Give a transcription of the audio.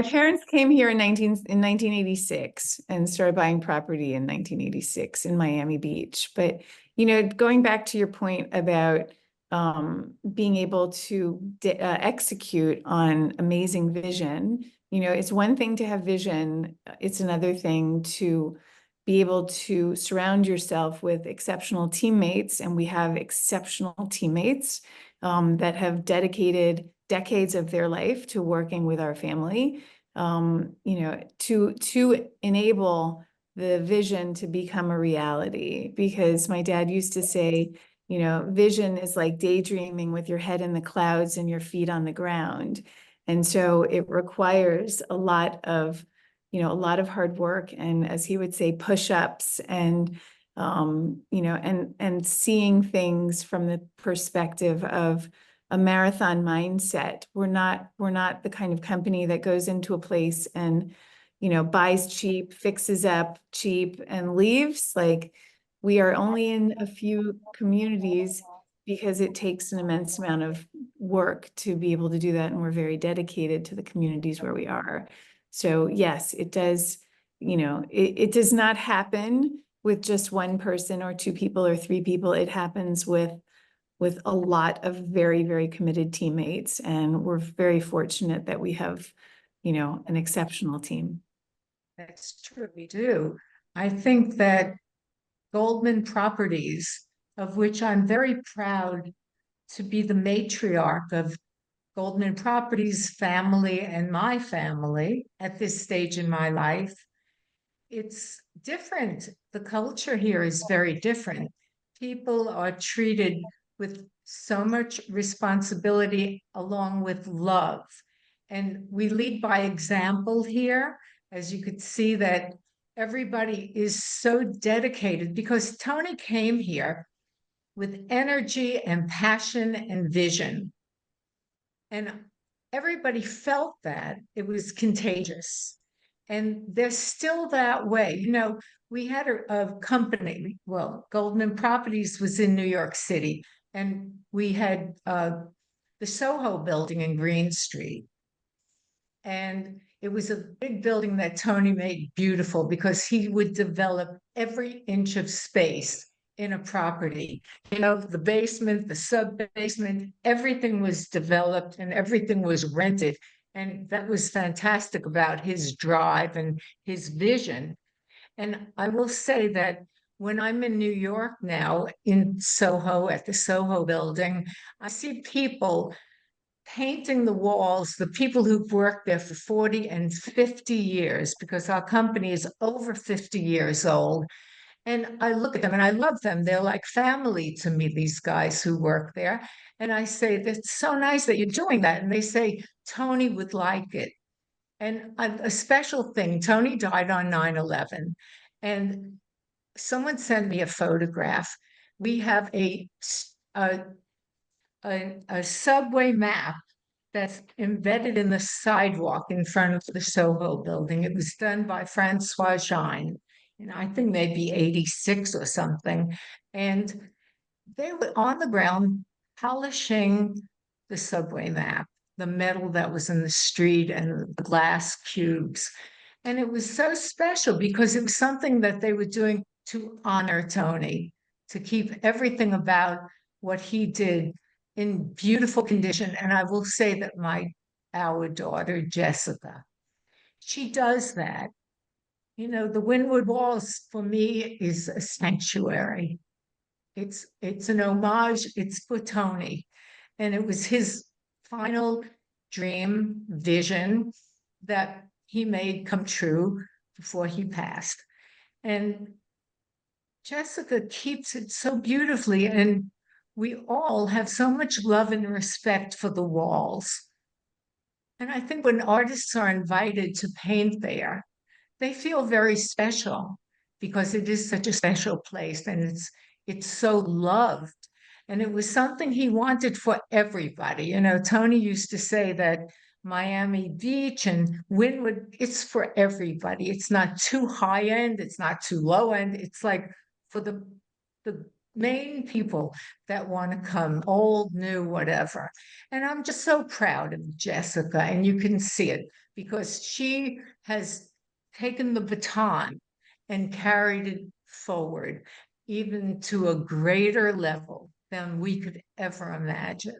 parents came here in 1986 and started buying property in 1986 in Miami Beach. But, going back to your point about being able to execute on amazing vision, it's one thing to have vision. It's another thing to be able to surround yourself with exceptional teammates. And we have exceptional teammates that have dedicated decades of their life to working with our family, to enable the vision to become a reality. Because my dad used to say, vision is like daydreaming with your head in the clouds and your feet on the ground. And so it requires a lot of hard work. And as he would say, push-ups and, and seeing things from the perspective of a marathon mindset. We're not the kind of company that goes into a place and, buys cheap, fixes up cheap and leaves. Like, we are only in a few communities because it takes an immense amount of work to be able to do that. And we're very dedicated to the communities where we are. So yes, it does, it does not happen with just one person or two people or three people. It happens with a lot of very, very committed teammates. And we're very fortunate that we have, an exceptional team. That's true, we do. I think that Goldman Properties, of which I'm very proud to be the matriarch of Goldman Properties family and my family at this stage in my life, it's different. The culture here is very different. People are treated with so much responsibility along with love. And we lead by example here, as you could see that everybody is so dedicated because Tony came here with energy and passion and vision. And everybody felt that it was contagious. And they're still that way. We had a company, well, Goldman Properties was in New York City, and we had the Soho building in Green Street. And it was a big building that Tony made beautiful because he would develop every inch of space in a property. The basement, the sub-basement, everything was developed and everything was rented. And that was fantastic about his drive and his vision. And I will say that when I'm in New York now, in Soho, at the Soho building, I see people painting the walls, the people who've worked there for 40 and 50 years, because our company is over 50 years old. And I look at them and I love them. They're like family to me, these guys who work there. And I say, that's so nice that you're doing that. And they say, Tony would like it. And a special thing, Tony died on 9/11. And someone sent me a photograph. We have a subway map that's embedded in the sidewalk in front of the Soho building. It was done by Francois Jean, and I think maybe 86 or something. And they were on the ground polishing the subway map, the metal that was in the street and the glass cubes. And it was so special because it was something that they were doing to honor Tony, to keep everything about what he did in beautiful condition. And I will say that our daughter, Jessica, she does that. The Wynwood Walls for me is a sanctuary. It's an homage. It's for Tony. And it was his final dream, vision that he made come true before he passed. And Jessica keeps it so beautifully. And we all have so much love and respect for the walls. And I think when artists are invited to paint there, they feel very special because it is such a special place and it's so loved. And it was something he wanted for everybody. Tony used to say that Miami Beach and Wynwood, it's for everybody. It's not too high end, it's not too low end. It's like for the main people that want to come, old, new, whatever. And I'm just so proud of Jessica, and you can see it because she has taken the baton and carried it forward, even to a greater level than we could ever imagine.